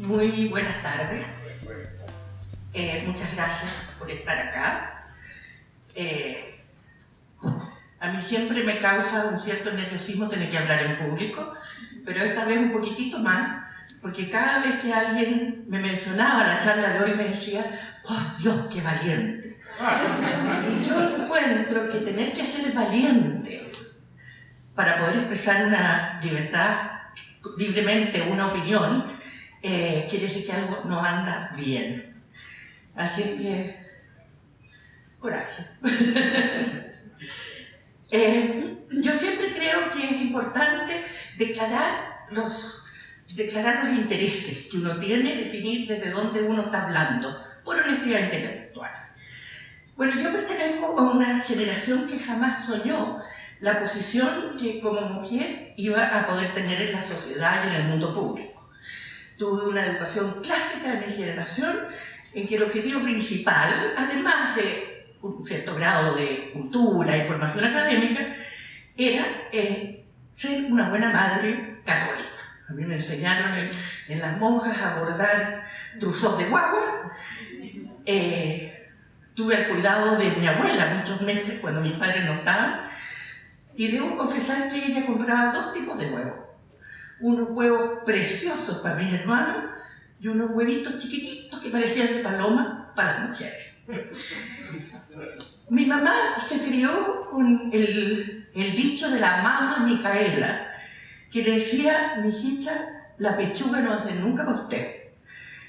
Muy buenas tardes. Muchas gracias por estar acá. A mí siempre me causa un cierto nerviosismo tener que hablar en público, pero esta vez un poquitito más, porque cada vez que alguien me mencionaba la charla de hoy me decía, ¡por Dios, qué valiente! Y yo encuentro que tener que ser valiente para poder expresar una libertad, libremente una opinión, quiere decir que algo no anda bien. Así es que, coraje. Yo siempre creo que es importante declarar los intereses que uno tiene, definir desde dónde uno está hablando, por honestidad intelectual. Bueno, yo pertenezco a una generación que jamás soñó la posición que como mujer iba a poder tener en la sociedad y en el mundo público. Tuve una educación clásica de mi generación en que el objetivo principal, además de un cierto grado de cultura y formación académica, era ser una buena madre católica. A mí me enseñaron en las monjas a bordar truzos de guagua. Tuve el cuidado de mi abuela muchos meses cuando mis padres no estaban. Y debo confesar que ella compraba dos tipos de huevos. Unos huevos preciosos para mis hermanos y unos huevitos chiquititos que parecían de paloma para las mujeres. Mi mamá se crió con el dicho de la mamá Micaela, que le decía, mijita, la pechuga no va a ser nunca para usted,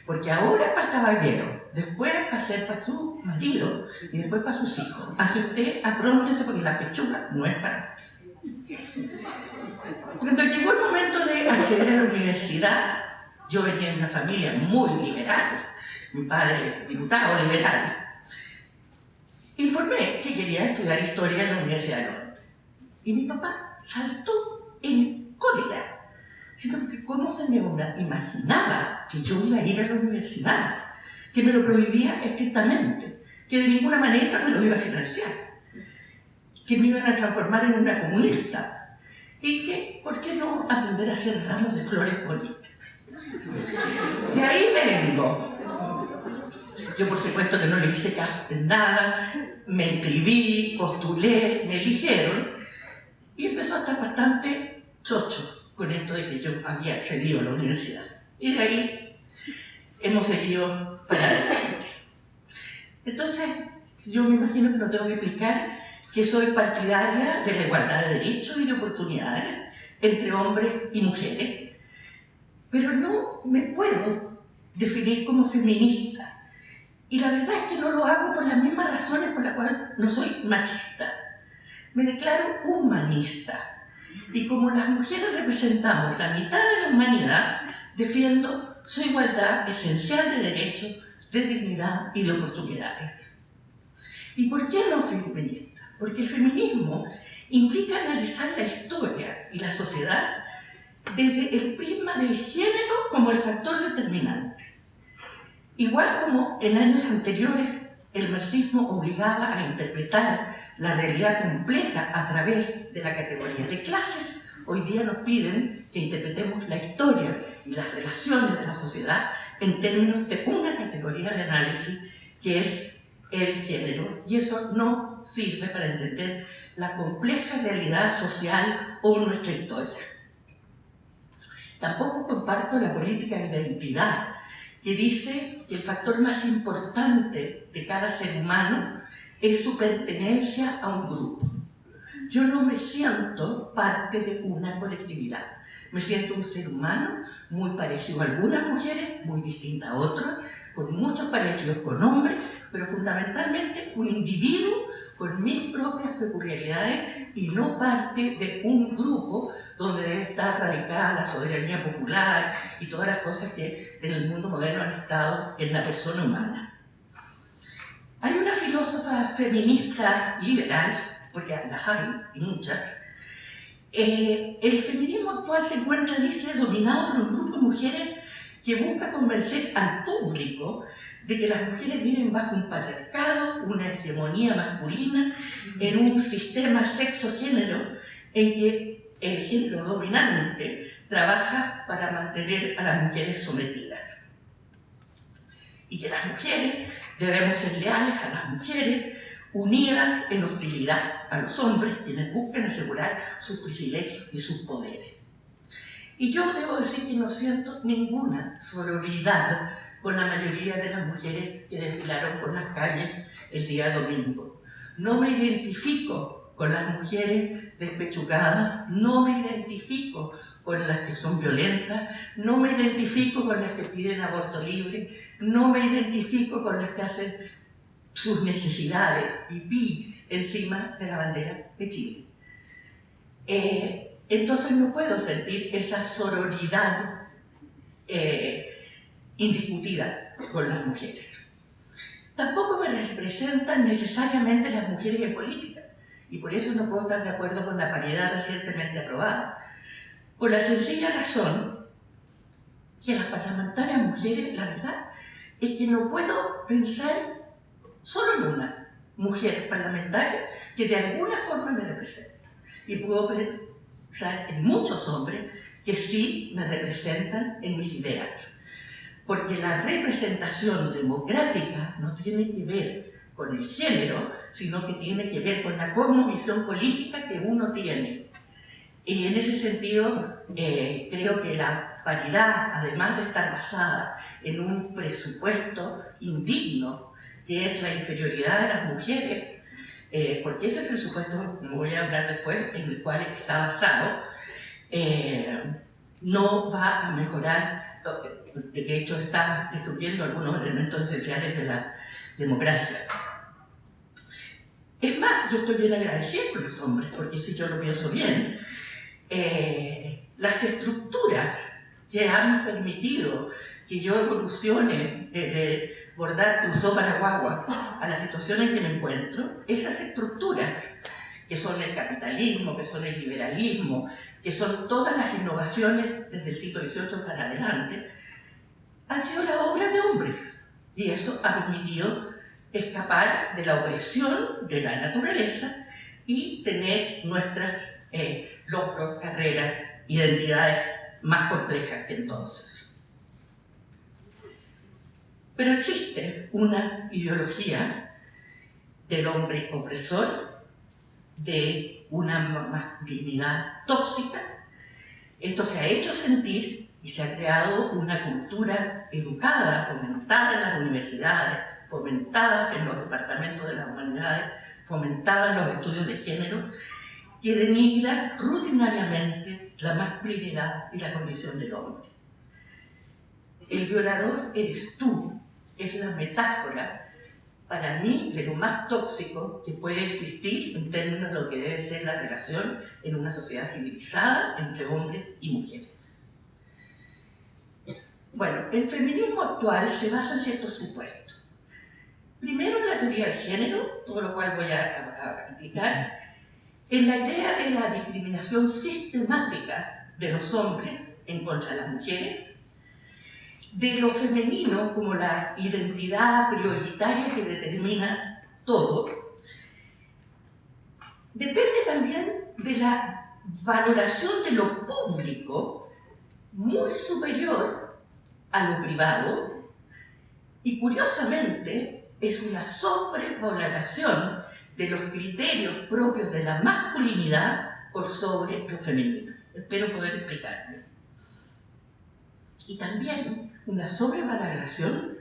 porque ahora es para el caballero, después va a ser para su marido y después para sus hijos. Así usted apróntese porque la pechuga no es para usted. Cuando llegó el momento de acceder a la universidad, yo venía de una familia muy liberal, mi padre es diputado liberal, informé que quería estudiar historia en la Universidad de Londres. Y mi papá saltó en cólera, diciendo que cómo se me imaginaba que yo iba a ir a la universidad, que me lo prohibía estrictamente, que de ninguna manera me lo iba a financiar, que me iban a transformar en una comunista y que, ¿por qué no aprender a hacer ramos de flores bonitas? De ahí vengo. Yo por supuesto que no le hice caso en nada, me inscribí, postulé, me eligieron y empezó a estar bastante chocho con esto de que yo había accedido a la universidad. Y de ahí hemos seguido para adelante. Entonces, yo me imagino que no tengo que explicar que soy partidaria de la igualdad de derechos y de oportunidades entre hombres y mujeres, pero no me puedo definir como feminista. Y la verdad es que no lo hago por las mismas razones por las cuales no soy machista. Me declaro humanista. Y como las mujeres representamos la mitad de la humanidad, defiendo su igualdad esencial de derechos, de dignidad y de oportunidades. ¿Y por qué no feminista? Porque el feminismo implica analizar la historia y la sociedad desde el prisma del género como el factor determinante. Igual como en años anteriores el marxismo obligaba a interpretar la realidad completa a través de la categoría de clases, hoy día nos piden que interpretemos la historia y las relaciones de la sociedad en términos de una categoría de análisis que es el género, y eso no sirve para entender la compleja realidad social o nuestra historia. Tampoco comparto la política de identidad que dice que el factor más importante de cada ser humano es su pertenencia a un grupo. Yo no me siento parte de una colectividad. Me siento un ser humano muy parecido a algunas mujeres, muy distinta a otras, con muchos parecidos con hombres, pero fundamentalmente un individuo con mis propias peculiaridades y no parte de un grupo donde debe estar radicada la soberanía popular y todas las cosas que en el mundo moderno han estado en la persona humana. Hay una filósofa feminista liberal, porque las hay, y muchas. El feminismo actual se encuentra, dice, dominado por un grupo de mujeres que busca convencer al público de que las mujeres viven bajo un patriarcado, una hegemonía masculina, en un sistema sexo-género en que el género dominante trabaja para mantener a las mujeres sometidas. y que las mujeres debemos ser leales a las mujeres, unidas en hostilidad a los hombres, quienes buscan asegurar sus privilegios y sus poderes. Y yo debo decir que no siento ninguna sororidad con la mayoría de las mujeres que desfilaron por las calles el día domingo. No me identifico con las mujeres despechugadas, no me identifico con las que son violentas, no me identifico con las que piden aborto libre, no me identifico con las que hacen sus necesidades pipí encima de la bandera de Chile. Entonces no puedo sentir esa sororidad indiscutida con las mujeres. Tampoco me representan necesariamente las mujeres en política, y por eso no puedo estar de acuerdo con la paridad recientemente aprobada, por la sencilla razón que las parlamentarias mujeres, la verdad, es que no puedo pensar solo en una mujer parlamentaria que de alguna forma me representa, y puedo pensar en muchos hombres que sí me representan en mis ideas. Porque la representación democrática no tiene que ver con el género, sino que tiene que ver con la cosmovisión política que uno tiene. Y en ese sentido, creo que la paridad, además de estar basada en un presupuesto indigno, que es la inferioridad de las mujeres, porque ese es el supuesto, como voy a hablar después, en el cual está basado, no va a mejorar. De hecho, está destruyendo algunos elementos esenciales de la democracia. Es más, yo estoy bien agradecida con los hombres, porque si yo lo pienso bien, las estructuras que han permitido que yo evolucione desde bordar truzó para guagua a la situación en que me encuentro, esas estructuras que son el capitalismo, que son el liberalismo, que son todas las innovaciones desde el siglo XVIII para adelante, han sido la obra de hombres. Y eso ha permitido escapar de la opresión de la naturaleza y tener nuestras logros, carreras, identidades más complejas que entonces. Pero existe una ideología del hombre opresor, de una masculinidad tóxica. Esto se ha hecho sentir y se ha creado una cultura educada, fomentada en las universidades, fomentada en los departamentos de las humanidades, fomentada en los estudios de género, que denigra rutinariamente la masculinidad y la condición del hombre. El violador eres tú, es la metáfora para mí de lo más tóxico que puede existir en términos de lo que debe ser la relación en una sociedad civilizada entre hombres y mujeres. Bueno, el feminismo actual se basa en ciertos supuestos. Primero, en la teoría del género, todo lo cual voy a explicar, en la idea de la discriminación sistemática de los hombres en contra de las mujeres, de lo femenino como la identidad prioritaria que determina todo. Depende también de la valoración de lo público muy superior a lo privado, y curiosamente es una sobrevaloración de los criterios propios de la masculinidad por sobre lo femenino. Espero poder explicarme. Y también una sobrevaloración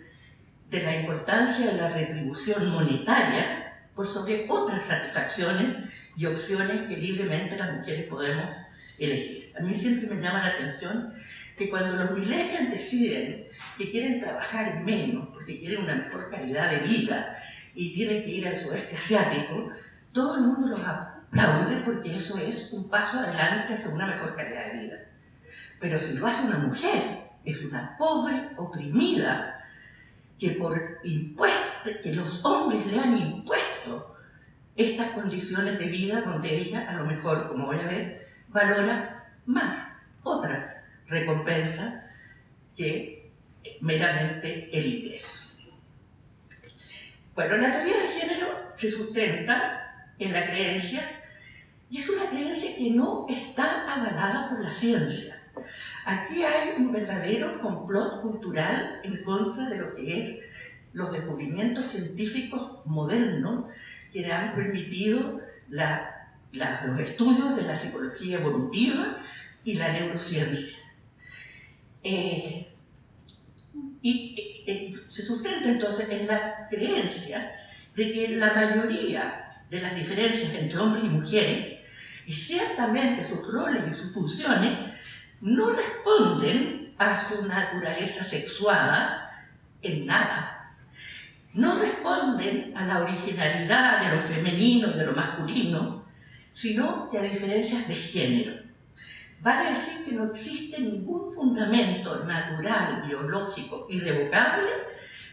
de la importancia de la retribución monetaria por sobre otras satisfacciones y opciones que libremente las mujeres podemos elegir. A mí siempre me llama la atención que cuando los millennials deciden que quieren trabajar menos porque quieren una mejor calidad de vida y tienen que ir al sudeste asiático, todo el mundo los aplaude porque eso es un paso adelante hacia una mejor calidad de vida. Pero si lo hace una mujer, es una pobre oprimida que por impuestos, que los hombres le han impuesto estas condiciones de vida donde ella a lo mejor, como voy a ver, valora más otras recompensas que meramente el ingreso. Bueno, la teoría del género se sustenta en la creencia, y es una creencia que no está avalada por la ciencia. Aquí hay un verdadero complot cultural en contra de lo que es los descubrimientos científicos modernos que han permitido los estudios de la psicología evolutiva y la neurociencia. Se sustenta entonces en la creencia de que la mayoría de las diferencias entre hombres y mujeres, y ciertamente sus roles y sus funciones, no responden a su naturaleza sexuada en nada. No responden a la originalidad de lo femenino y de lo masculino, sino que a diferencias de género. Vale decir que no existe ningún fundamento natural, biológico, irrevocable,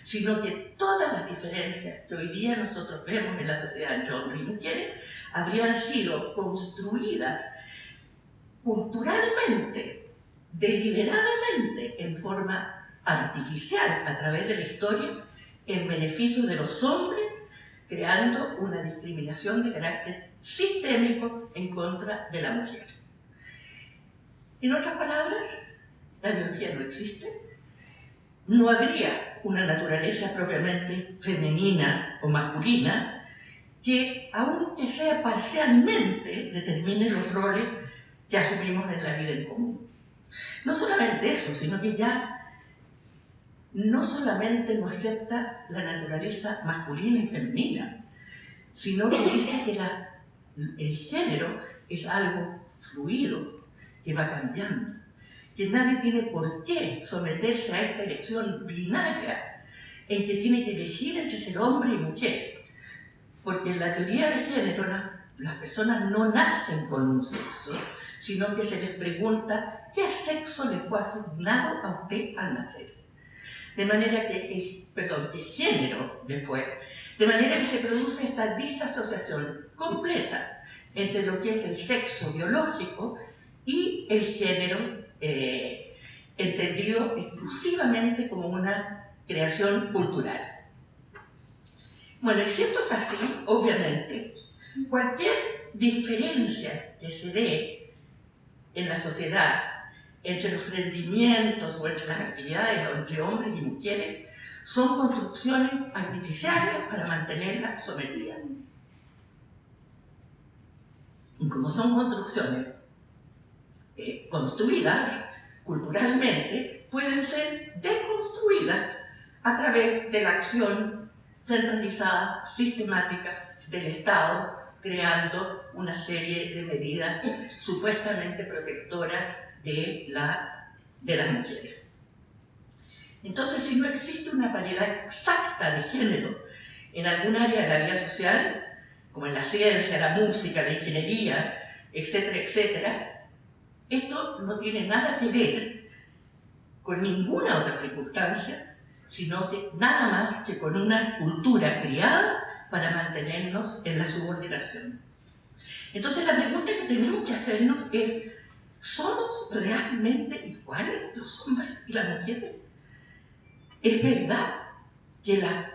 sino que todas las diferencias que hoy día nosotros vemos en la sociedad entre hombres y mujeres habrían sido construidas culturalmente, deliberadamente, en forma artificial, a través de la historia, en beneficio de los hombres, creando una discriminación de carácter sistémico en contra de la mujer. En otras palabras, la biología no existe, no habría una naturaleza propiamente femenina o masculina que, aunque sea parcialmente, determine los roles que asumimos en la vida en común. No solamente eso, sino que ya no solamente no acepta la naturaleza masculina y femenina, sino que dice que el género es algo fluido, que va cambiando, que nadie tiene por qué someterse a esta elección binaria en que tiene que elegir entre ser hombre y mujer, porque en la teoría de género las personas no nacen con un sexo, sino que se les pregunta qué sexo le fue asignado a usted al nacer. De manera que, qué género le fue, de manera que se produce esta disasociación completa entre lo que es el sexo biológico y el género entendido exclusivamente como una creación cultural. Bueno, y si esto es así, obviamente, cualquier diferencia que se dé en la sociedad entre los rendimientos o entre las actividades o entre hombres y mujeres son construcciones artificiales para mantenerla sometida. Y como son construcciones construidas culturalmente, pueden ser deconstruidas a través de la acción centralizada, sistemática del Estado, creando una serie de medidas supuestamente protectoras de las mujeres. Entonces, si no existe una paridad exacta de género en algún área de la vida social, como en la ciencia, la música, la ingeniería, etcétera, etcétera, esto no tiene nada que ver con ninguna otra circunstancia, sino que nada más que con una cultura criada para mantenernos en la subordinación. Entonces la pregunta que tenemos que hacernos es, ¿somos realmente iguales los hombres y las mujeres? ¿Es verdad que las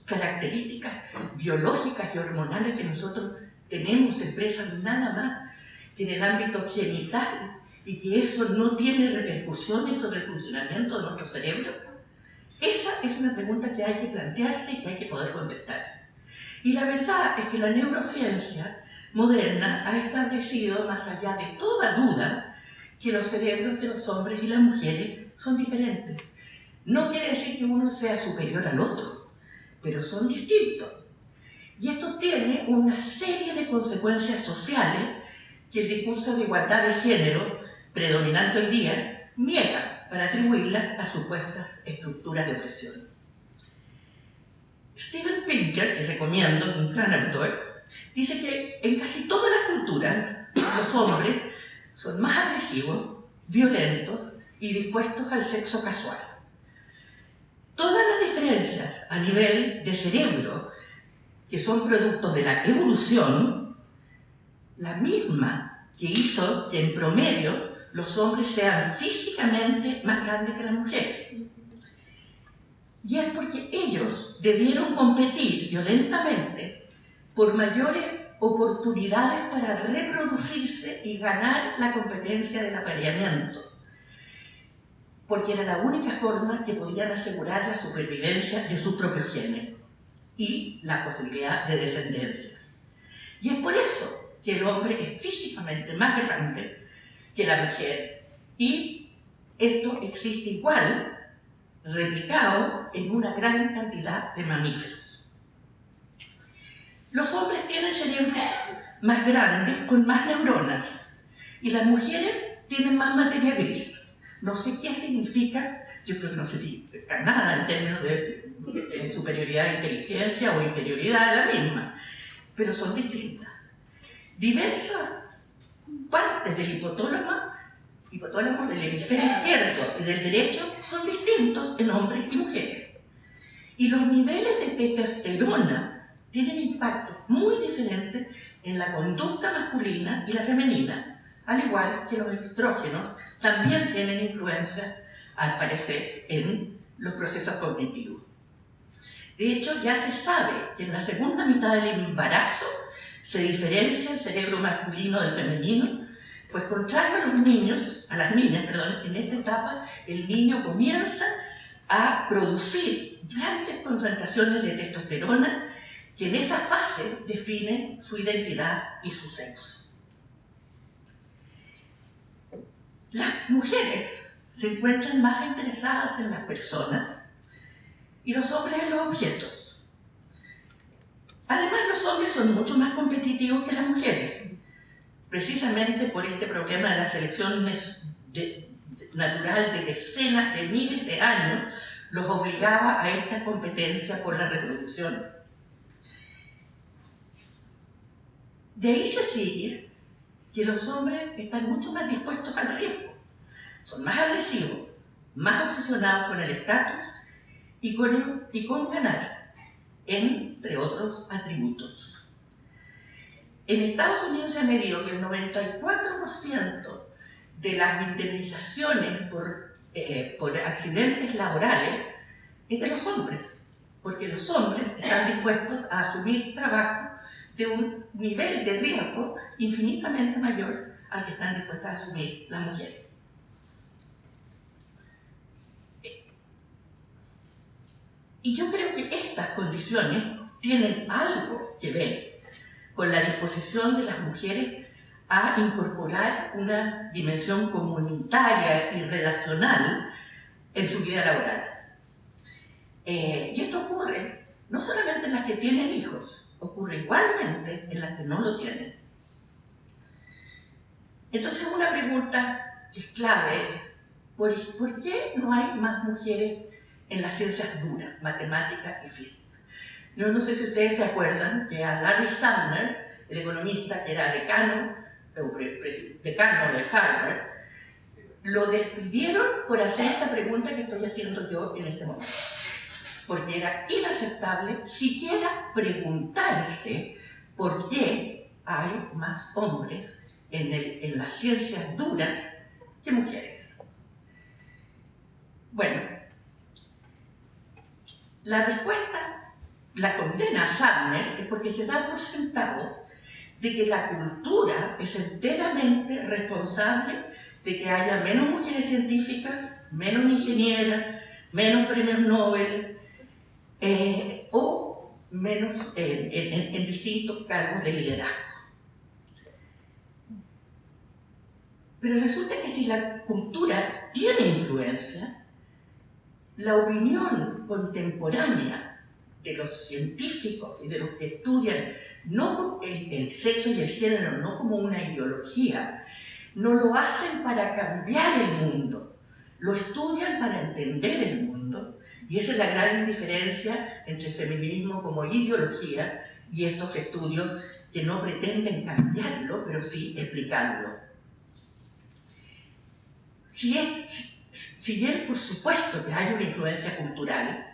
características biológicas y hormonales que nosotros tenemos se expresan nada más que en el ámbito genital y que eso no tiene repercusiones sobre el funcionamiento de nuestro cerebro? Esa es una pregunta que hay que plantearse y que hay que poder contestar. Y la verdad es que la neurociencia moderna ha establecido, más allá de toda duda, que los cerebros de los hombres y las mujeres son diferentes. No quiere decir que uno sea superior al otro, pero son distintos. Y esto tiene una serie de consecuencias sociales que el discurso de igualdad de género, predominante hoy día, niega para atribuirlas a supuestas estructuras de opresión. Steven Pinker, que recomiendo, un gran autor, dice que en casi todas las culturas los hombres son más agresivos, violentos y dispuestos al sexo casual. Todas las diferencias a nivel de cerebro, que son productos de la evolución, la misma que hizo que en promedio los hombres sean físicamente más grandes que las mujeres. Y es porque ellos debieron competir violentamente por mayores oportunidades para reproducirse y ganar la competencia del apareamiento, porque era la única forma que podían asegurar la supervivencia de sus propios genes y la posibilidad de descendencia. Y es por eso que el hombre es físicamente más grande que la mujer, y esto existe igual, replicado en una gran cantidad de mamíferos. Los hombres tienen cerebros más grandes con más neuronas y las mujeres tienen más materia gris. No sé qué significa, yo creo que no significa nada en términos de superioridad de inteligencia o inferioridad de la misma, pero son distintas. Diversas partes del hipotálamo del hemisferio izquierdo y del derecho son distintos en hombres y mujeres. Y los niveles de testosterona tienen impactos muy diferentes en la conducta masculina y la femenina, al igual que los estrógenos también tienen influencia, al parecer, en los procesos cognitivos. De hecho, ya se sabe que en la segunda mitad del embarazo se diferencia el cerebro masculino del femenino, pues contrario a las niñas, en esta etapa el niño comienza a producir grandes concentraciones de testosterona que en esa fase define su identidad y su sexo. Las mujeres se encuentran más interesadas en las personas y los hombres en los objetos. Además, los hombres son mucho más competitivos que las mujeres, precisamente por este problema de la selección natural de decenas de miles de años, los obligaba a esta competencia por la reproducción. De ahí se sigue que los hombres están mucho más dispuestos al riesgo, son más agresivos, más obsesionados con el estatus y con ganar, entre otros atributos. En Estados Unidos se ha medido que el 94% de las indemnizaciones por accidentes laborales es de los hombres, porque los hombres están dispuestos a asumir trabajo de un nivel de riesgo infinitamente mayor al que están dispuestas a asumir las mujeres. Y yo creo que estas condiciones tienen algo que ver con la disposición de las mujeres a incorporar una dimensión comunitaria y relacional en su vida laboral. Y esto ocurre no solamente en las que tienen hijos, ocurre igualmente en las que no lo tienen. Entonces una pregunta que es clave es, ¿por qué no hay más mujeres en las ciencias duras, matemática y física? Yo no sé si ustedes se acuerdan que a Larry Summers, el economista que era decano de Harvard, lo despidieron por hacer esta pregunta que estoy haciendo yo en este momento. Porque era inaceptable siquiera preguntarse por qué hay más hombres en las ciencias duras que mujeres. Bueno, la respuesta, la condena a Summers, es porque se da por sentado de que la cultura es enteramente responsable de que haya menos mujeres científicas, menos ingenieras, menos premios Nobel, o menos en distintos cargos de liderazgo. Pero resulta que si la cultura tiene influencia, la opinión contemporánea de los científicos y de los que estudian no el sexo y el género no como una ideología, no lo hacen para cambiar el mundo, lo estudian para entender el mundo. Y esa es la gran diferencia entre el feminismo como ideología y estos estudios que no pretenden cambiarlo, pero sí explicarlo. Si bien, por supuesto, que hay una influencia cultural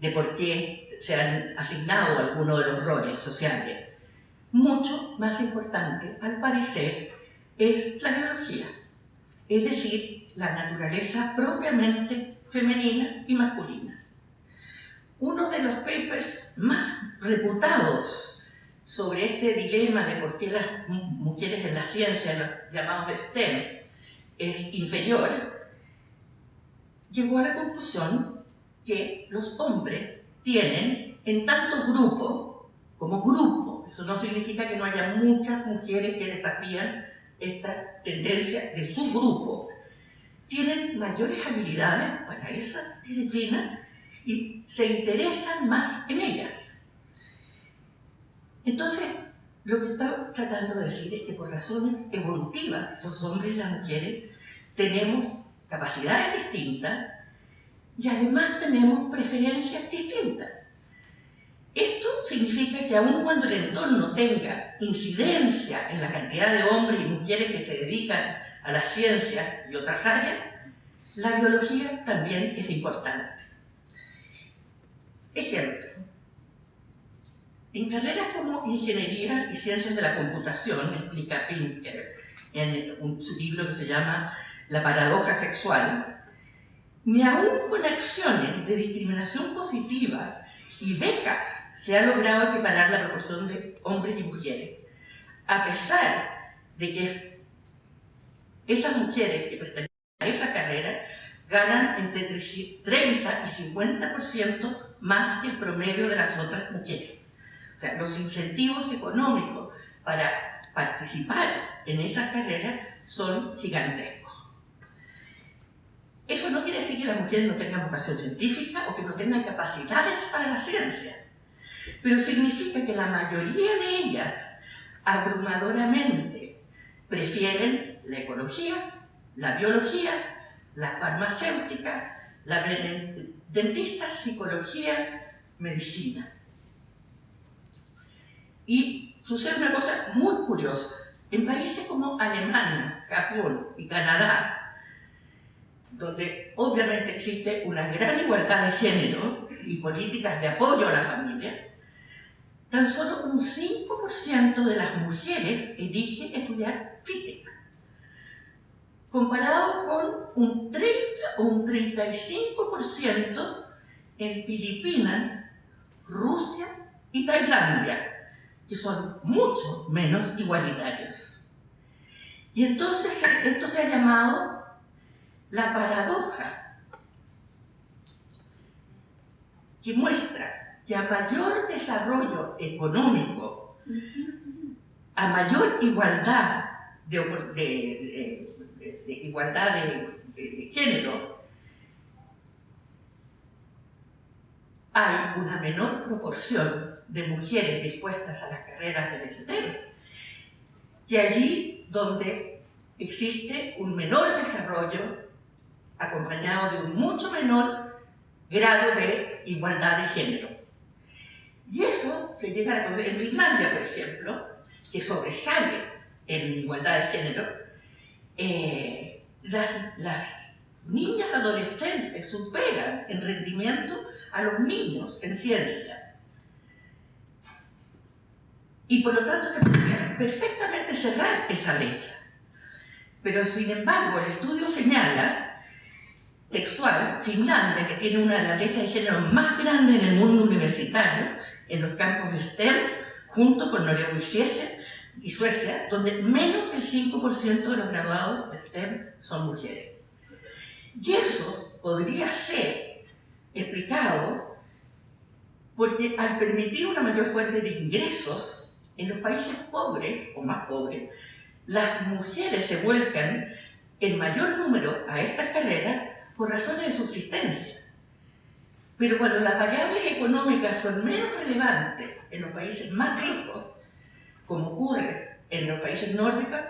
de por qué se han asignado algunos de los roles sociales, mucho más importante, al parecer, es la biología, es decir, la naturaleza propiamente femenina y masculina. Uno de los papers más reputados sobre este dilema de por qué las mujeres en la ciencia, los llamados STEM, es inferior, llegó a la conclusión que los hombres tienen en tanto grupo, como grupo, eso no significa que no haya muchas mujeres que desafían esta tendencia de su grupo, tienen mayores habilidades para esas disciplinas y se interesan más en ellas. Entonces, lo que está tratando de decir es que por razones evolutivas, los hombres y las mujeres tenemos capacidades distintas y además tenemos preferencias distintas. Esto significa que aun cuando el entorno tenga incidencia en la cantidad de hombres y mujeres que se dedican a la ciencia y otras áreas, la biología también es importante. Ejemplo, en carreras como Ingeniería y Ciencias de la Computación, explica Pinker en su libro que se llama La paradoja sexual, ni aún con acciones de discriminación positiva y becas se ha logrado equiparar la proporción de hombres y mujeres, a pesar de que esas mujeres que pertenecen a esa carrera ganan entre 30 y 50% más que el promedio de las otras mujeres. O sea, los incentivos económicos para participar en esas carreras son gigantescos. Eso no quiere decir que las mujeres no tengan vocación científica o que no tengan capacidades para la ciencia, pero significa que la mayoría de ellas abrumadoramente prefieren la ecología, la biología, la farmacéutica, la dentista, psicología, medicina. Y sucede una cosa muy curiosa. En países como Alemania, Japón y Canadá, donde obviamente existe una gran igualdad de género y políticas de apoyo a la familia, tan solo un 5% de las mujeres elige estudiar física, comparado con un 30 o un 35% en Filipinas, Rusia y Tailandia, que son mucho menos igualitarios. Y entonces esto se ha llamado la paradoja, que muestra que a mayor desarrollo económico, a mayor igualdad de género, hay una menor proporción de mujeres dispuestas a las carreras del STEM que allí donde existe un menor desarrollo acompañado de un mucho menor grado de igualdad de género. Y eso se llega a conocer en Finlandia, por ejemplo, que sobresale en igualdad de género. Las niñas adolescentes superan en rendimiento a los niños en ciencia. Y por lo tanto se podría perfectamente cerrar esa brecha. Pero sin embargo, el estudio señala, textual, Finlandia, que tiene una de las brechas de género más grandes en el mundo universitario, en los campos de STEM, junto con Noruega y Suecia, donde menos del 5% de los graduados de STEM son mujeres. Y eso podría ser explicado porque al permitir una mayor fuente de ingresos, en los países pobres o más pobres, las mujeres se vuelcan en mayor número a estas carreras por razones de subsistencia. Pero cuando las variables económicas son menos relevantes en los países más ricos, como ocurre en los países nórdicos,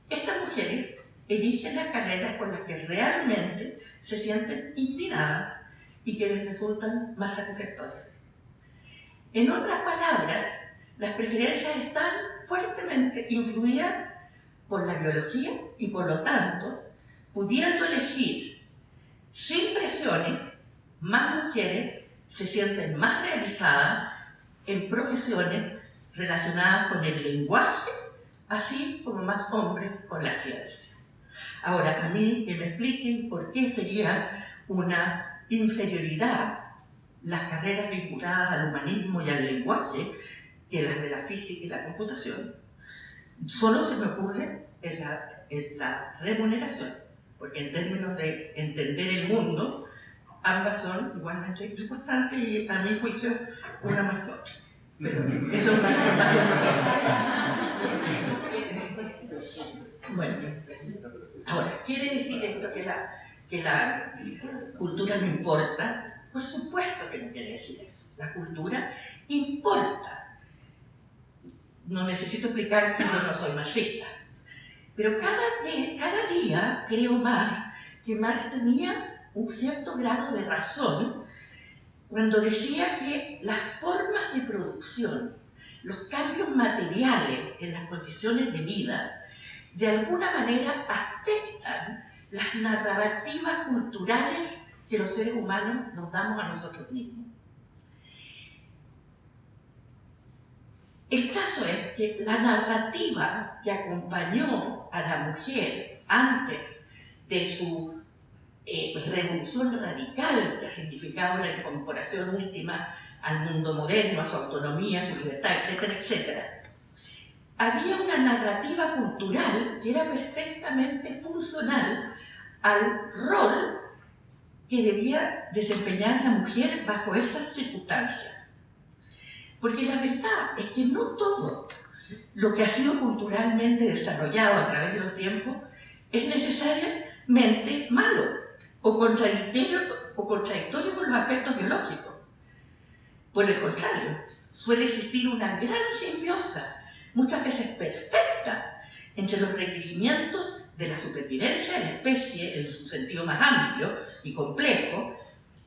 estas mujeres eligen las carreras con las que realmente se sienten inclinadas y que les resultan más satisfactorias. En otras palabras, las preferencias están fuertemente influidas por la biología y por lo tanto, pudiendo elegir sin presiones, más mujeres se sienten más realizadas en profesiones relacionadas con el lenguaje, así como más hombres con la ciencia. Ahora, a mí que me expliquen por qué sería una inferioridad las carreras vinculadas al humanismo y al lenguaje, que las de la física y la computación. Solo se me ocurre en la remuneración, porque en términos de entender el mundo, ambas son igualmente importantes y a mi juicio una más que otra. Pero eso es una información. Bueno, ahora, ¿quiere decir esto que la cultura no importa? Por supuesto que no quiere decir eso. La cultura importa. No necesito explicar que yo no soy marxista. Pero cada día creo más que Marx tenía un cierto grado de razón cuando decía que las formas de producción, los cambios materiales en las condiciones de vida, de alguna manera afectan las narrativas culturales que los seres humanos nos damos a nosotros mismos. El caso es que la narrativa que acompañó a la mujer antes de su revolución radical, que ha significado la incorporación última al mundo moderno, a su autonomía, a su libertad, etcétera, etcétera, había una narrativa cultural que era perfectamente funcional al rol que debía desempeñar la mujer bajo esas circunstancias. Porque la verdad es que no todo lo que ha sido culturalmente desarrollado a través de los tiempos es necesariamente malo o contradictorio con los aspectos biológicos. Por el contrario, suele existir una gran simbiosa, muchas veces perfecta, entre los requerimientos de la supervivencia de la especie en su sentido más amplio y complejo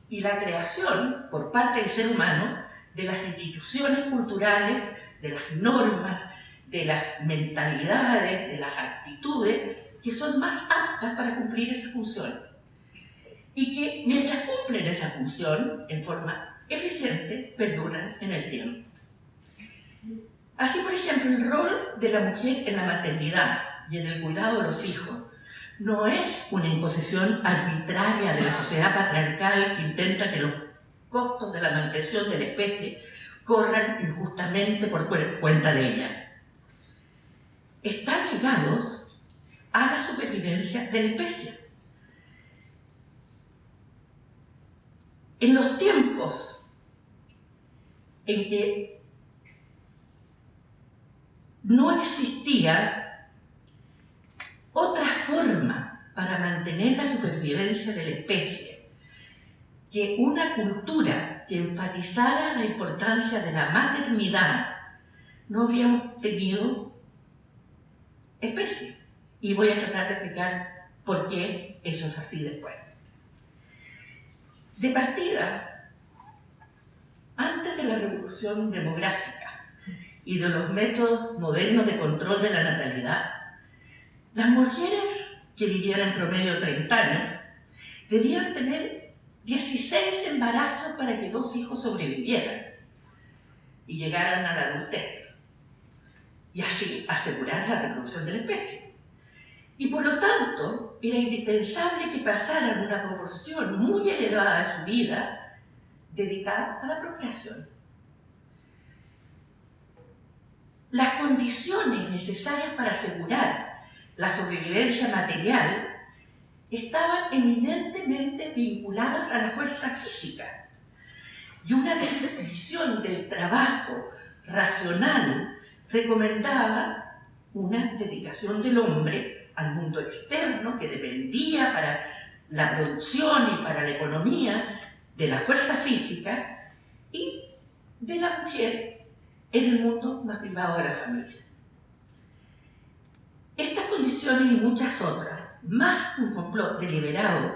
y la creación por parte del ser humano de las instituciones culturales, de las normas, de las mentalidades, de las actitudes que son más aptas para cumplir esa función y que mientras cumplen esa función en forma eficiente perduran en el tiempo. Así, por ejemplo, el rol de la mujer en la maternidad y en el cuidado de los hijos no es una imposición arbitraria de la sociedad patriarcal que intenta que los costos de la mantención de la especie corran injustamente por cuenta de ella. Están ligados a la supervivencia de la especie. En los tiempos en que no existía otra forma para mantener la supervivencia de la especie que una cultura que enfatizara la importancia de la maternidad, no habríamos tenido especie. Y voy a tratar de explicar por qué eso es así después. De partida, antes de la revolución demográfica y de los métodos modernos de control de la natalidad, las mujeres que vivieran en promedio 30 años debían tener 16 embarazos para que 2 hijos sobrevivieran y llegaran a la adultez y así asegurar la reproducción de la especie. Y por lo tanto, era indispensable que pasaran una proporción muy elevada de su vida dedicada a la procreación. Las condiciones necesarias para asegurar la sobrevivencia material estaban eminentemente vinculadas a la fuerza física y una visión del trabajo racional recomendaba una dedicación del hombre al mundo externo que dependía para la producción y para la economía de la fuerza física y de la mujer en el mundo más privado de la familia. Estas condiciones y muchas otras, más que un complot deliberado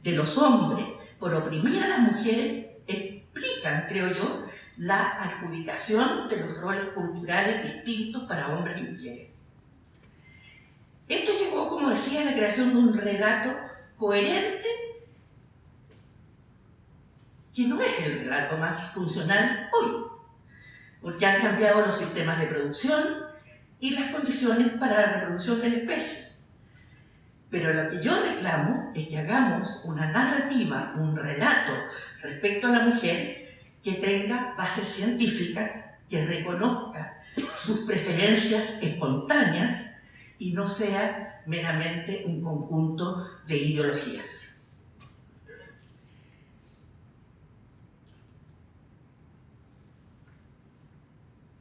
de los hombres por oprimir a las mujeres, explican, creo yo, la adjudicación de los roles culturales distintos para hombres y mujeres. Esto llevó, como decía, a la creación de un relato coherente que no es el relato más funcional hoy, porque han cambiado los sistemas de producción y las condiciones para la reproducción de la especie. Pero lo que yo reclamo es que hagamos una narrativa, un relato respecto a la mujer que tenga bases científicas que reconozca sus preferencias espontáneas y no sea meramente un conjunto de ideologías.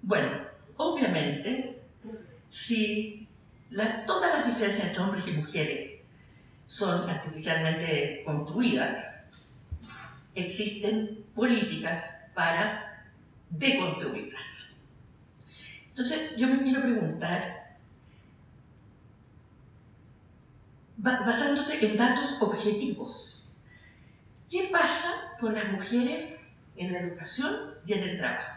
Bueno, obviamente, si todas las diferencias entre hombres y mujeres son artificialmente construidas, existen políticas para deconstruirlas. Entonces, yo me quiero preguntar, basándose en datos objetivos, ¿qué pasa con las mujeres en la educación y en el trabajo?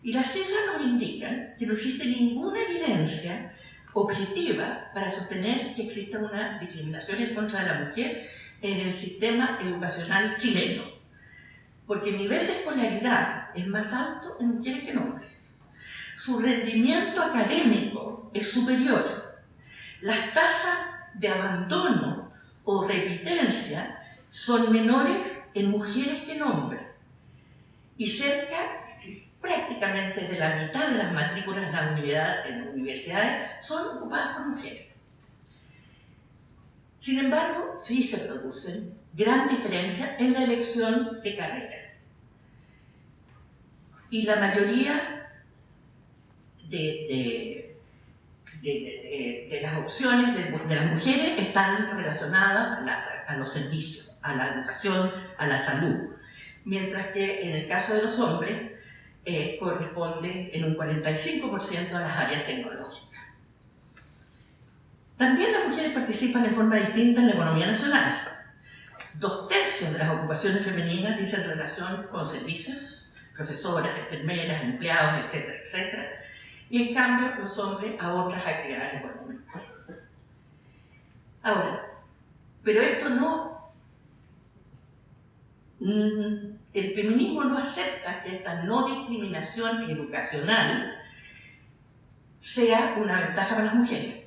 Y las cifras nos indican que no existe ninguna evidencia objetiva para sostener que exista una discriminación en contra de la mujer en el sistema educacional chileno, porque el nivel de escolaridad es más alto en mujeres que en hombres. Su rendimiento académico es superior. Las tasas de abandono o repitencia son menores en mujeres que en hombres. Y prácticamente de la mitad de las matrículas en las universidades son ocupadas por mujeres. Sin embargo, sí se producen gran diferencias en la elección de carrera. Y la mayoría de las opciones de las mujeres están relacionadas a los servicios, a la educación, a la salud, mientras que en el caso de los hombres corresponde en un 45% a las áreas tecnológicas. También las mujeres participan de forma distinta en la economía nacional. 2/3 de las ocupaciones femeninas dicen relación con servicios, profesoras, enfermeras, empleados, etcétera, etcétera, y en cambio los hombres a otras actividades económicas. Ahora, pero esto el feminismo no acepta que esta no discriminación educacional sea una ventaja para las mujeres,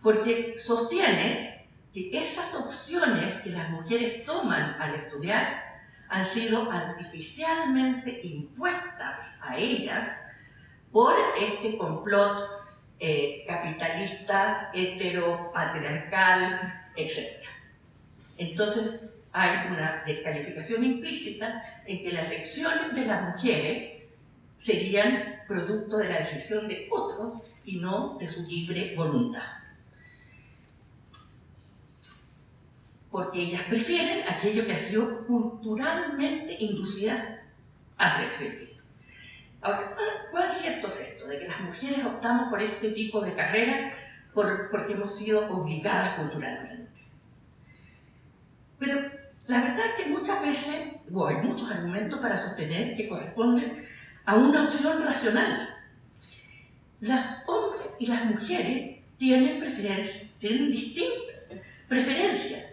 porque sostiene que esas opciones que las mujeres toman al estudiar han sido artificialmente impuestas a ellas por este complot capitalista, heteropatriarcal, etc. Entonces, hay una descalificación implícita en que las elecciones de las mujeres serían producto de la decisión de otros y no de su libre voluntad. Porque ellas prefieren aquello que ha sido culturalmente inducida a preferir. Ahora, ¿cuán cierto es esto? De que las mujeres optamos por este tipo de carrera porque hemos sido obligadas culturalmente. Pero la verdad es que muchas veces, hay muchos argumentos para sostener que corresponden a una opción racional. Los hombres y las mujeres tienen distintas preferencias,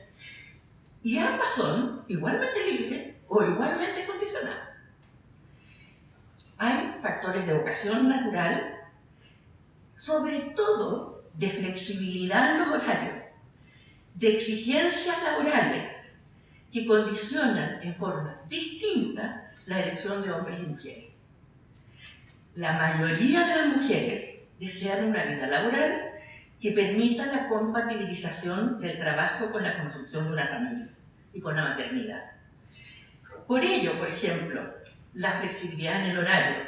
y ambas son igualmente libres o igualmente condicionadas. Hay factores de vocación natural, sobre todo de flexibilidad en los horarios, de exigencias laborales que condicionan en forma distinta la elección de hombres y mujeres. La mayoría de las mujeres desean una vida laboral que permita la compatibilización del trabajo con la construcción de una familia y con la maternidad. Por ello, por ejemplo, la flexibilidad en el horario,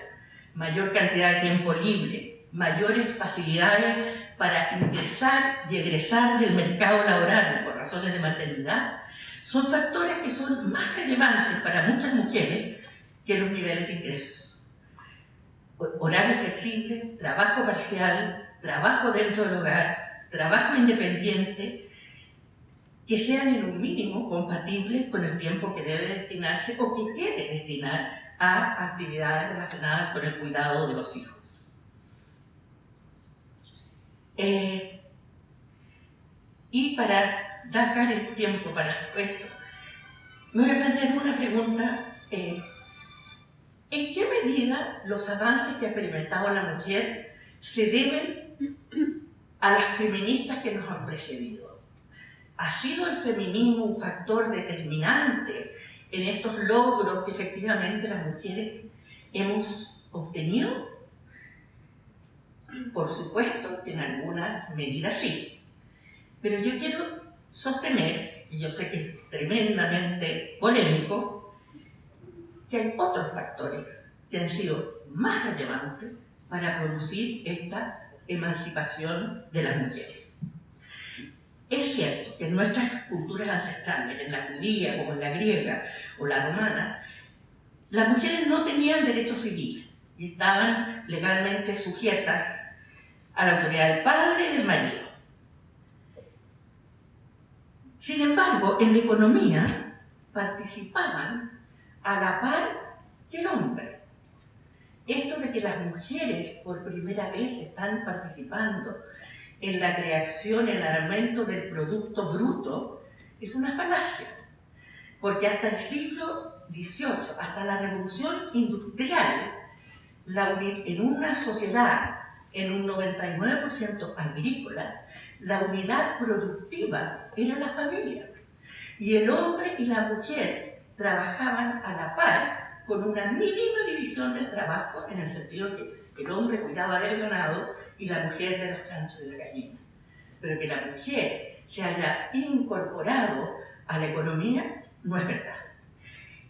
mayor cantidad de tiempo libre, mayores facilidades para ingresar y egresar del mercado laboral por razones de maternidad, son factores que son más relevantes para muchas mujeres que los niveles de ingresos. Horarios flexibles, trabajo parcial, trabajo dentro del hogar, trabajo independiente, que sean en un mínimo compatibles con el tiempo que debe destinarse o que quiere destinar a actividades relacionadas con el cuidado de los hijos. Y para dejar el tiempo para esto, me voy a plantear una pregunta. ¿En qué medida los avances que ha experimentado la mujer se deben a las feministas que nos han precedido? ¿Ha sido el feminismo un factor determinante en estos logros que efectivamente las mujeres hemos obtenido, por supuesto que en alguna medida sí, pero yo quiero sostener, y yo sé que es tremendamente polémico, que hay otros factores que han sido más relevantes para producir esta emancipación de las mujeres. Es cierto que en nuestras culturas ancestrales, en la judía como en la griega o la romana, las mujeres no tenían derechos civiles y estaban legalmente sujetas a la autoridad del padre y del marido. Sin embargo, en la economía participaban a la par que el hombre. Esto de que las mujeres por primera vez están participando en la creación, en el aumento del Producto Bruto, es una falacia. Porque hasta el siglo XVIII, hasta la Revolución Industrial, en una sociedad en un 99% agrícola, la unidad productiva era la familia. Y el hombre y la mujer trabajaban a la par con una mínima división del trabajo, en el sentido que el hombre cuidaba del ganado y la mujer de los chanchos y las gallinas. Pero que la mujer se haya incorporado a la economía no es verdad.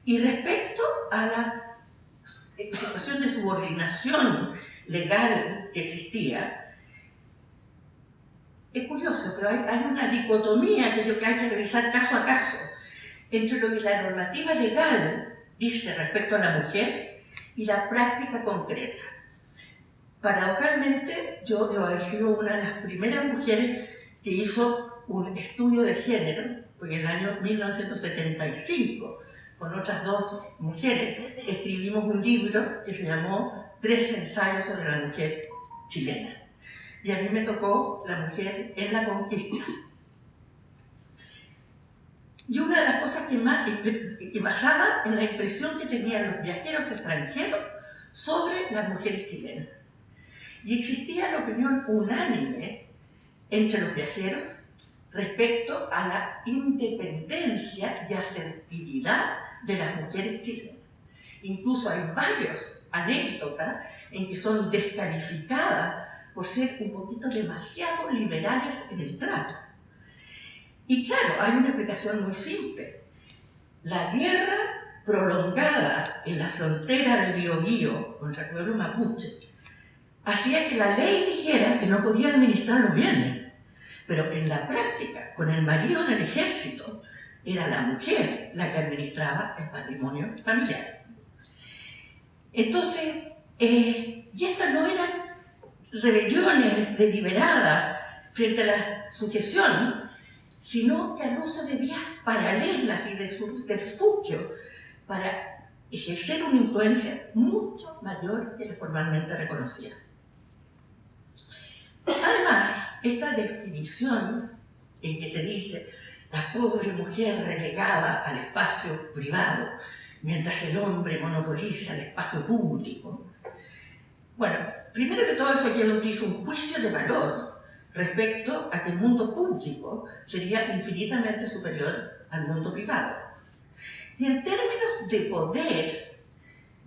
Y respecto a la situación de subordinación legal que existía, es curioso, pero hay una dicotomía que hay que revisar caso a caso entre lo que la normativa legal dice respecto a la mujer y la práctica concreta. Paradojalmente, yo debo haber sido una de las primeras mujeres que hizo un estudio de género, porque en el año 1975, con otras dos mujeres, escribimos un libro que se llamó 3 ensayos sobre la mujer chilena. Y a mí me tocó la mujer en la conquista. Y una de las cosas que más, basada en la impresión que tenían los viajeros extranjeros sobre las mujeres chilenas. Y existía la opinión unánime entre los viajeros respecto a la independencia y asertividad de las mujeres chilenas. Incluso hay varias anécdotas en que son descalificadas por ser un poquito demasiado liberales en el trato. Y claro, hay una explicación muy simple. La guerra prolongada en la frontera del Biobío contra el pueblo mapuche hacía que la ley dijera que no podía administrar los bienes, pero en la práctica, con el marido en el ejército, era la mujer la que administraba el patrimonio familiar. Entonces, y estas no eran rebeliones deliberadas frente a la sujeción, sino que al uso de vías paralelas y de subterfugio para ejercer una influencia mucho mayor que la formalmente reconocida. Además, esta definición en que se dice la pobre mujer relegada al espacio privado, mientras el hombre monopoliza el espacio público. Bueno, primero que todo eso yo utilizo un juicio de valor respecto a que el mundo público sería infinitamente superior al mundo privado. Y en términos de poder,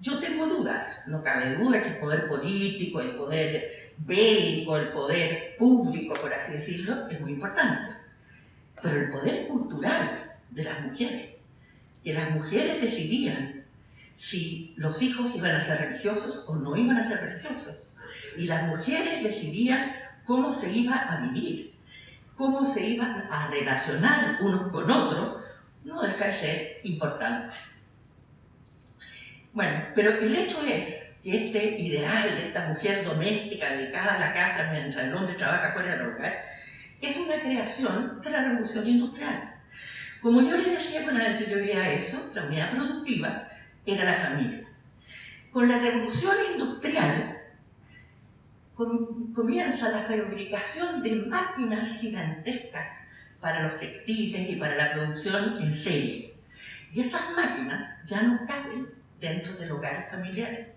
yo tengo dudas. No cabe duda que el poder político, el poder bélico, el poder público, por así decirlo, es muy importante. Pero el poder cultural de las mujeres, que las mujeres decidían si los hijos iban a ser religiosos o no iban a ser religiosos. Y las mujeres decidían cómo se iba a vivir, cómo se iban a relacionar unos con otros, no deja de ser importante. Bueno, pero el hecho es que este ideal de esta mujer doméstica dedicada a la casa mientras el hombre trabaja fuera del hogar es una creación de la revolución industrial. Como yo les decía con anterioridad a eso, la unidad productiva era la familia. Con la revolución industrial comienza la fabricación de máquinas gigantescas para los textiles y para la producción en serie. Y esas máquinas ya no caben dentro del hogar familiar.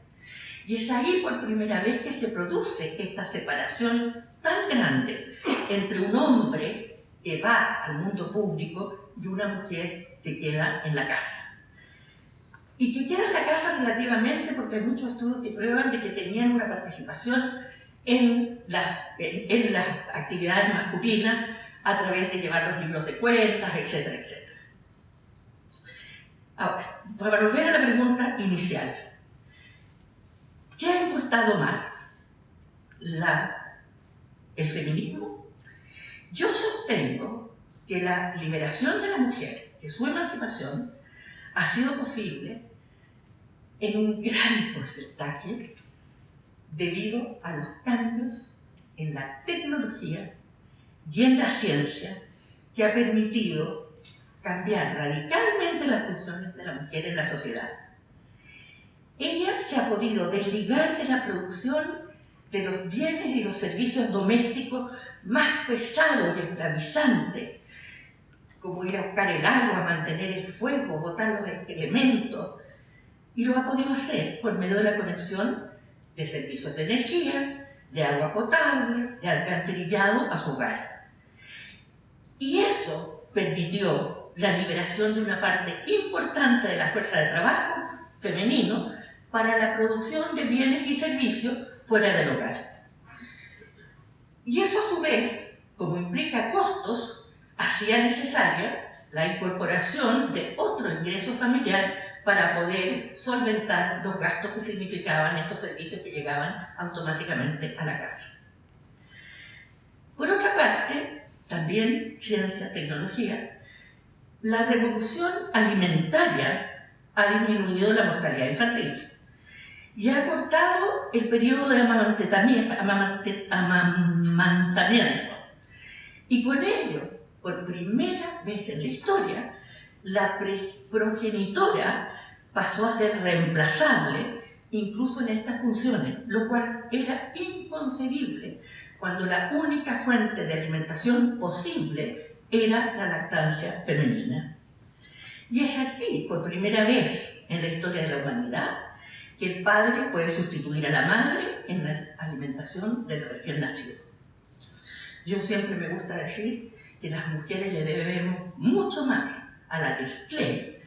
Y es ahí por primera vez que se produce esta separación tan grande entre un hombre que va al mundo público y una mujer que queda en la casa. y que queda en la casa relativamente, porque hay muchos estudios que prueban de que tenían una participación en las actividades masculinas a través de llevar los libros de cuentas, etcétera, etcétera. Ahora, para volver a la pregunta inicial, ¿qué ha importado más? ¿El feminismo? Yo sostengo que la liberación de la mujer, que su emancipación, ha sido posible en un gran porcentaje debido a los cambios en la tecnología y en la ciencia que ha permitido cambiar radicalmente las funciones de la mujer en la sociedad. Ella se ha podido desligar de la producción de los bienes y los servicios domésticos más pesados y esclavizantes, como ir a buscar el agua, mantener el fuego, botar los excrementos, y lo ha podido hacer por medio de la conexión de servicios de energía, de agua potable, de alcantarillado a su hogar. Y eso permitió la liberación de una parte importante de la fuerza de trabajo femenino para la producción de bienes y servicios fuera del hogar. Y eso a su vez, como implica costos, hacía necesaria la incorporación de otro ingreso familiar para poder solventar los gastos que significaban estos servicios que llegaban automáticamente a la casa. Por otra parte, también ciencia, tecnología, la revolución alimentaria ha disminuido la mortalidad infantil y ha acortado el periodo de amamantamiento. Y con ello, por primera vez en la historia, la progenitora pasó a ser reemplazable incluso en estas funciones, lo cual era inconcebible cuando la única fuente de alimentación posible era la lactancia femenina. Y es aquí, por primera vez en la historia de la humanidad, que el padre puede sustituir a la madre en la alimentación del recién nacido. Yo siempre me gusta decir que las mujeres le debemos mucho más a la Nestlé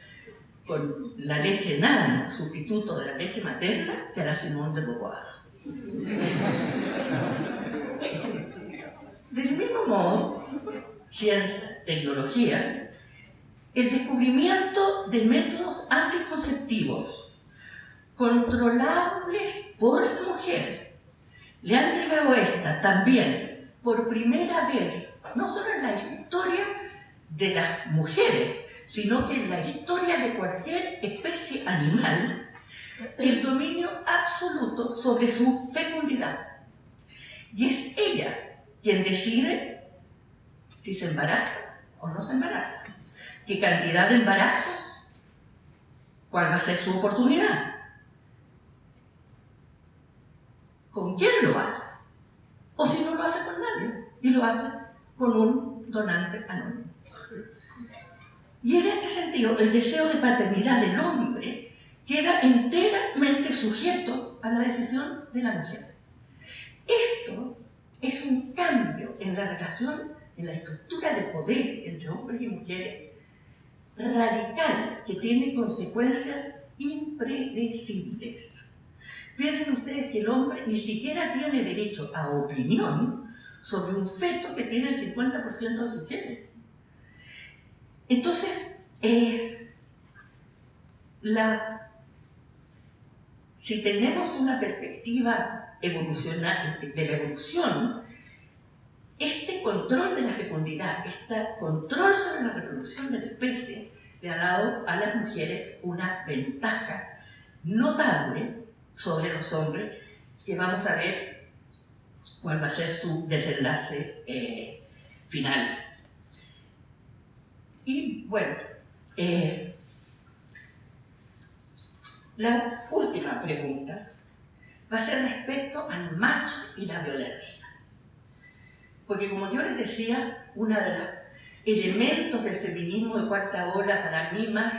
con la leche nano, sustituto de la leche materna, que a la Simone de Beauvoir. Del mismo modo, ciencia, tecnología, el descubrimiento de métodos anticonceptivos controlables por la mujer le ha entregado esta también por primera vez, no solo en la historia de las mujeres, sino que en la historia de cualquier especie animal, el dominio absoluto sobre su fecundidad. Y es ella quien decide si se embaraza o no se embaraza, qué cantidad de embarazos, cuál va a ser su oportunidad, con quién lo hace, o si no lo hace con nadie, y lo hace con un donante anónimo. Y en este sentido, el deseo de paternidad del hombre queda enteramente sujeto a la decisión de la mujer. Esto es un cambio en la relación, en la estructura de poder entre hombres y mujeres, radical, que tiene consecuencias impredecibles. Piensen ustedes que el hombre ni siquiera tiene derecho a opinión sobre un feto que tiene el 50% de su genes. Entonces, si tenemos una perspectiva evolucional de la evolución, este control de la fecundidad, este control sobre la reproducción de la especie, le ha dado a las mujeres una ventaja notable sobre los hombres, que vamos a ver cuál va a ser su desenlace final. Y bueno, la última pregunta va a ser respecto al macho y la violencia. Porque como yo les decía, uno de los elementos del feminismo de cuarta ola para mí más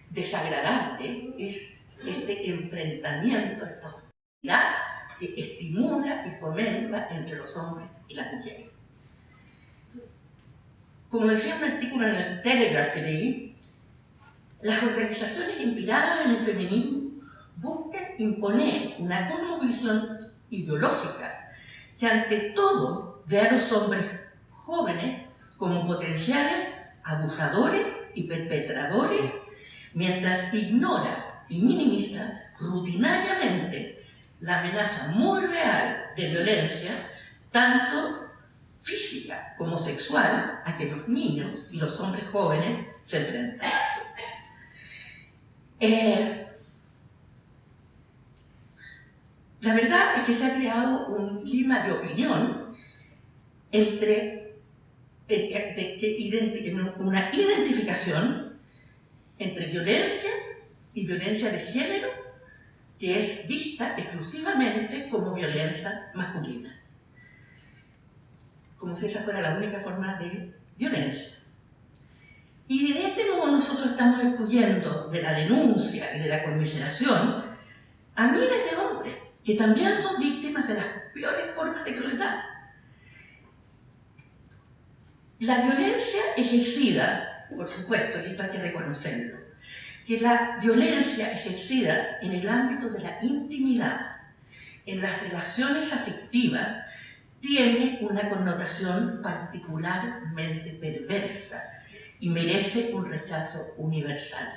desagradable es este enfrentamiento, esta hostilidad que estimula y fomenta entre los hombres y las mujeres. Como decía un artículo en el Telegraph que leí, las organizaciones inspiradas en el feminismo buscan imponer una cosmovisión ideológica que ante todo ve a los hombres jóvenes como potenciales abusadores y perpetradores, mientras ignora y minimiza rutinariamente la amenaza muy real de violencia, tanto física como sexual, a que los niños y los hombres jóvenes se enfrentan. La verdad es que se ha creado un clima de opinión una identificación entre violencia y violencia de género que es vista exclusivamente como violencia masculina, como si esa fuera la única forma de violencia. Y de este modo nosotros estamos excluyendo de la denuncia y de la conmiseración a miles de hombres que también son víctimas de las peores formas de crueldad. La violencia ejercida, por supuesto, y esto hay que reconocerlo, que la violencia ejercida en el ámbito de la intimidad, en las relaciones afectivas, tiene una connotación particularmente perversa y merece un rechazo universal.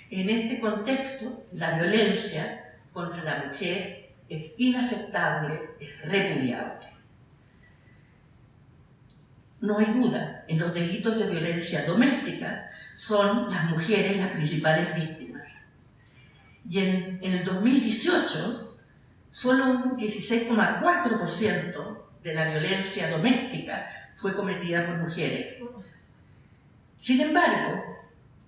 En este contexto, la violencia contra la mujer es inaceptable, es repudiable. No hay duda, en los delitos de violencia doméstica son las mujeres las principales víctimas. Y en el 2018, solo un 16,4% de la violencia doméstica fue cometida por mujeres. Sin embargo,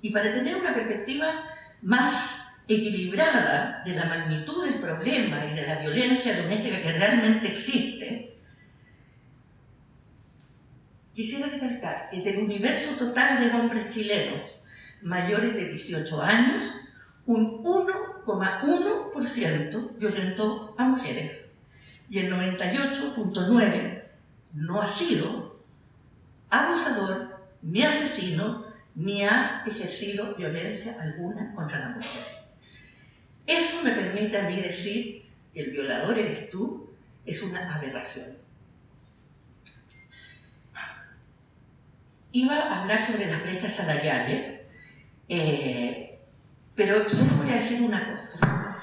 y para tener una perspectiva más equilibrada de la magnitud del problema y de la violencia doméstica que realmente existe, quisiera recalcar que del universo total de hombres chilenos mayores de 18 años, un 1,1% violentó a mujeres y el 98,9% no ha sido abusador ni asesino ni ha ejercido violencia alguna contra la mujer. Eso me permite a mí decir que el violador eres tú es una aberración. Iba a hablar sobre las brechas salariales, pero solo voy a decir una cosa.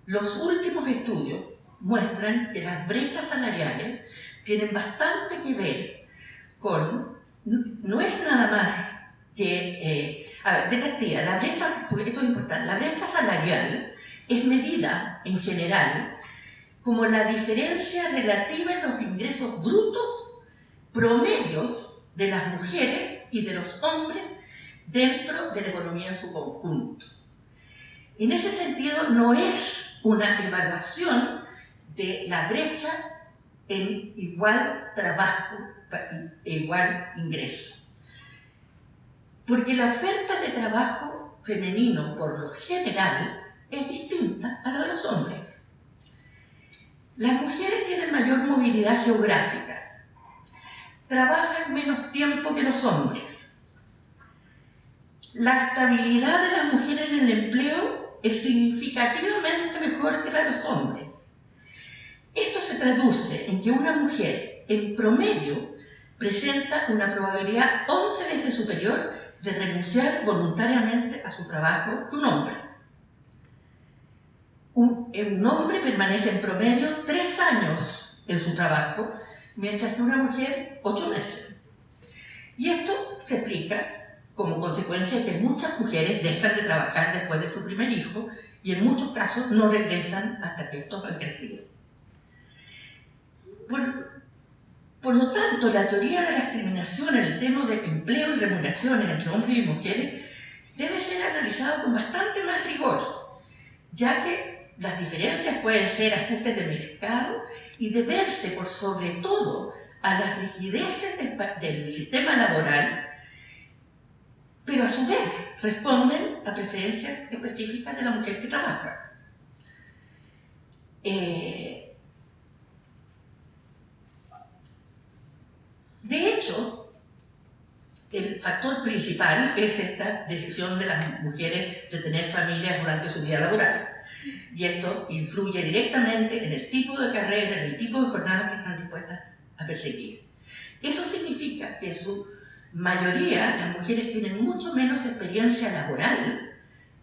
Los últimos estudios muestran que las brechas salariales tienen bastante que ver con, no es nada más que, de partida, la brecha, porque esto es importante, la brecha salarial es medida en general como la diferencia relativa en los ingresos brutos promedios de las mujeres y de los hombres dentro de la economía en su conjunto. En ese sentido, no es una evaluación de la brecha en igual trabajo e igual ingreso. Porque la oferta de trabajo femenino, por lo general, es distinta a la de los hombres. Las mujeres tienen mayor movilidad geográfica, trabajan menos tiempo que los hombres. La estabilidad de las mujeres en el empleo es significativamente mejor que la de los hombres. Esto se traduce en que una mujer, en promedio, presenta una probabilidad 11 veces superior de renunciar voluntariamente a su trabajo que un hombre. Un hombre permanece en promedio 3 años en su trabajo, mientras que una mujer 8 meses. Y esto se explica como consecuencia de que muchas mujeres dejan de trabajar después de su primer hijo y en muchos casos no regresan hasta que estos han crecido. Por lo tanto, la teoría de la discriminación en el tema de empleo y remuneraciones entre hombres y mujeres debe ser analizada con bastante más rigor, ya que las diferencias pueden ser ajustes de mercado y deberse por sobre todo a las rigideces del sistema laboral, pero a su vez responden a preferencias específicas de la mujer que trabaja. De hecho, el factor principal es esta decisión de las mujeres de tener familias durante su vida laboral. Y esto influye directamente en el tipo de carrera, en el tipo de jornadas que están dispuestas a perseguir. Eso significa que en su mayoría las mujeres tienen mucho menos experiencia laboral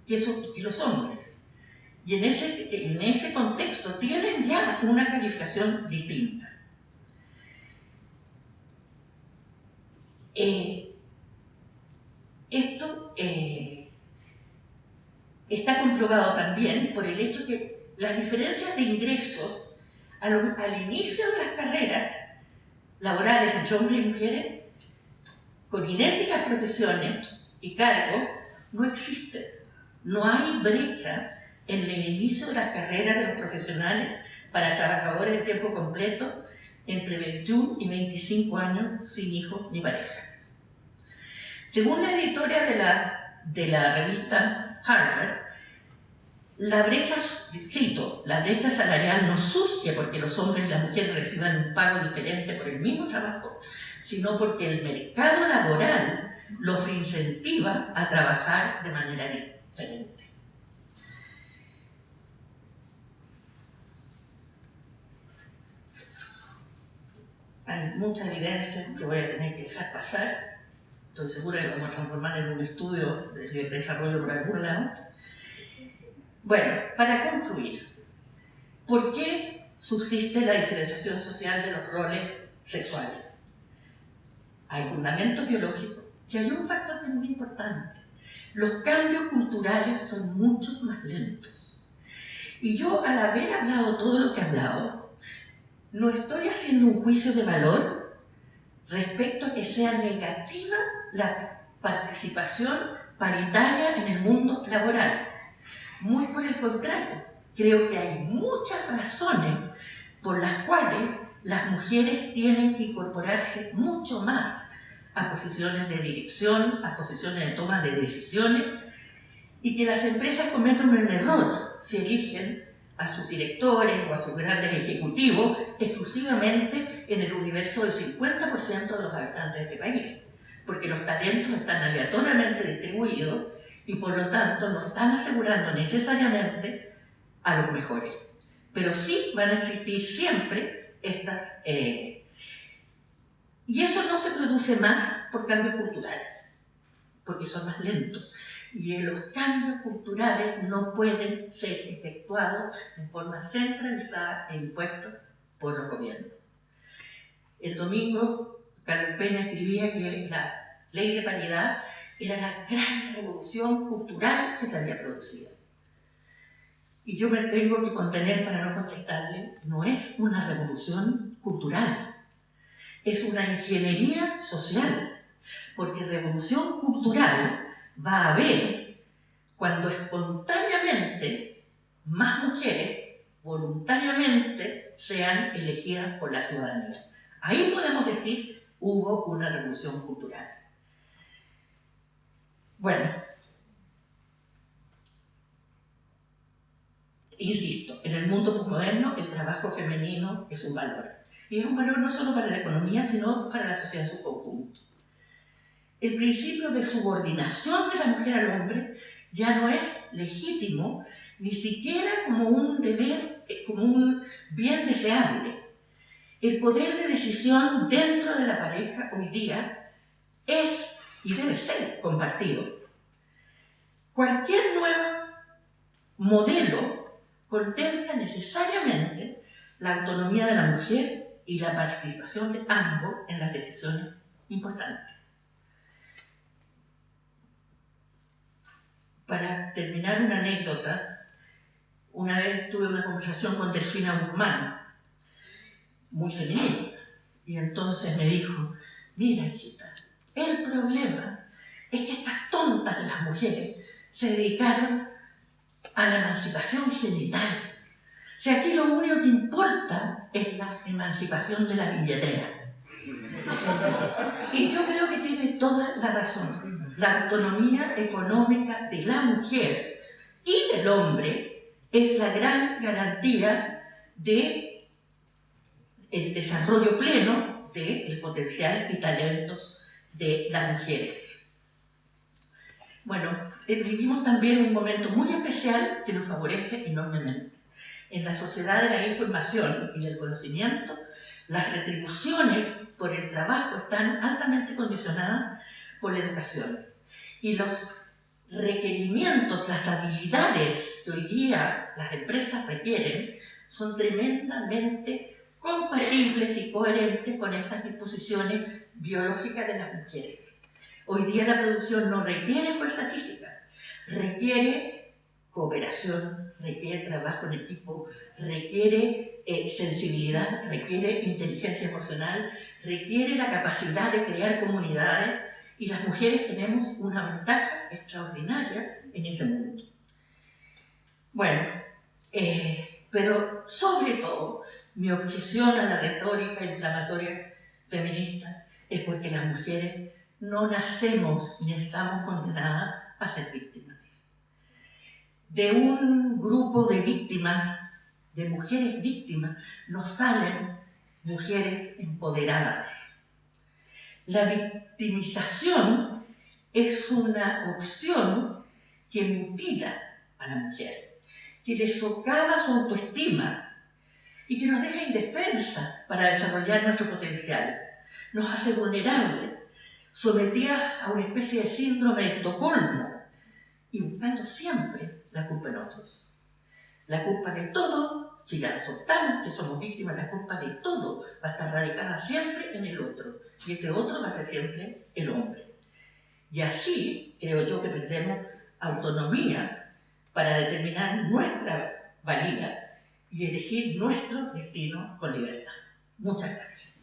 que los hombres. Y en ese contexto tienen ya una calificación distinta. Esto está comprobado también por el hecho que las diferencias de ingresos al inicio de las carreras laborales entre hombres y mujeres con idénticas profesiones y cargos no existen. No hay brecha en el inicio de las carreras de los profesionales para trabajadores de tiempo completo entre 21 y 25 años sin hijos ni parejas. Según la editorial de la revista Harvard, la brecha salarial no surge porque los hombres y las mujeres reciban un pago diferente por el mismo trabajo, sino porque el mercado laboral los incentiva a trabajar de manera diferente. Hay mucha evidencia que voy a tener que dejar pasar. Estoy segura que lo vamos a transformar en un estudio de desarrollo por algún lado. Bueno, para concluir, ¿por qué subsiste la diferenciación social de los roles sexuales? Hay fundamentos biológicos y hay un factor que es muy importante. Los cambios culturales son mucho más lentos. Y yo, al haber hablado todo lo que he hablado, no estoy haciendo un juicio de valor respecto a que sea negativa la participación paritaria en el mundo laboral. Muy por el contrario, creo que hay muchas razones por las cuales las mujeres tienen que incorporarse mucho más a posiciones de dirección, a posiciones de toma de decisiones, y que las empresas cometen un error si eligen a sus directores o a sus grandes ejecutivos exclusivamente en el universo del 50% de los habitantes de este país, porque los talentos están aleatoriamente distribuidos y por lo tanto no están asegurando necesariamente a los mejores. Pero sí van a existir siempre estas... y eso no se produce más por cambios culturales, porque son más lentos. Y los cambios culturales no pueden ser efectuados en forma centralizada e impuestos por los gobiernos. El domingo, Carlos Peña escribía que la ley de paridad era la gran revolución cultural que se había producido. Y yo me tengo que contener para no contestarle, no es una revolución cultural, es una ingeniería social, porque revolución cultural va a haber cuando espontáneamente más mujeres voluntariamente sean elegidas por la ciudadanía. Ahí podemos decir, hubo una revolución cultural. Bueno, insisto, en el mundo posmoderno el trabajo femenino es un valor. Y es un valor no solo para la economía, sino para la sociedad en su conjunto. El principio de subordinación de la mujer al hombre ya no es legítimo, ni siquiera como un deber, como un bien deseable. El poder de decisión dentro de la pareja hoy día es y debe ser compartido. Cualquier nuevo modelo contempla necesariamente la autonomía de la mujer y la participación de ambos en las decisiones importantes. Para terminar, una anécdota. Una vez tuve una conversación con Delfina Guzmán, muy feminista, y entonces me dijo, mira, hijita, el problema es que estas tontas de las mujeres se dedicaron a la emancipación genital. O sea, aquí lo único que importa es la emancipación de la billetera. Y yo creo que tiene toda la razón. La autonomía económica de la mujer y del hombre es la gran garantía de el desarrollo pleno del potencial y talentos de las mujeres. Bueno, vivimos también un momento muy especial que nos favorece enormemente. En la sociedad de la información y del conocimiento, las retribuciones por el trabajo están altamente condicionadas por la educación. Y los requerimientos, las habilidades que hoy día las empresas requieren, son tremendamente compatibles y coherentes con estas disposiciones biológicas de las mujeres. Hoy día la producción no requiere fuerza física, requiere cooperación, requiere trabajo en equipo, requiere sensibilidad, requiere inteligencia emocional, requiere la capacidad de crear comunidades, y las mujeres tenemos una ventaja extraordinaria en ese mundo. Bueno, pero sobre todo, mi objeción a la retórica inflamatoria feminista es porque las mujeres no nacemos ni estamos condenadas a ser víctimas. De un grupo de víctimas, de mujeres víctimas, nos salen mujeres empoderadas. La victimización es una opción que mutila a la mujer, que le socava su autoestima y que nos deja indefensa para desarrollar nuestro potencial. Nos hace vulnerables, sometidas a una especie de síndrome de Estocolmo y buscando siempre la culpa en otros. La culpa de todo, si la aceptamos que somos víctimas, la culpa de todo va a estar radicada siempre en el otro, y ese otro va a ser siempre el hombre. Y así creo yo que perdemos autonomía para determinar nuestra valía y elegir nuestro destino con libertad. Muchas gracias.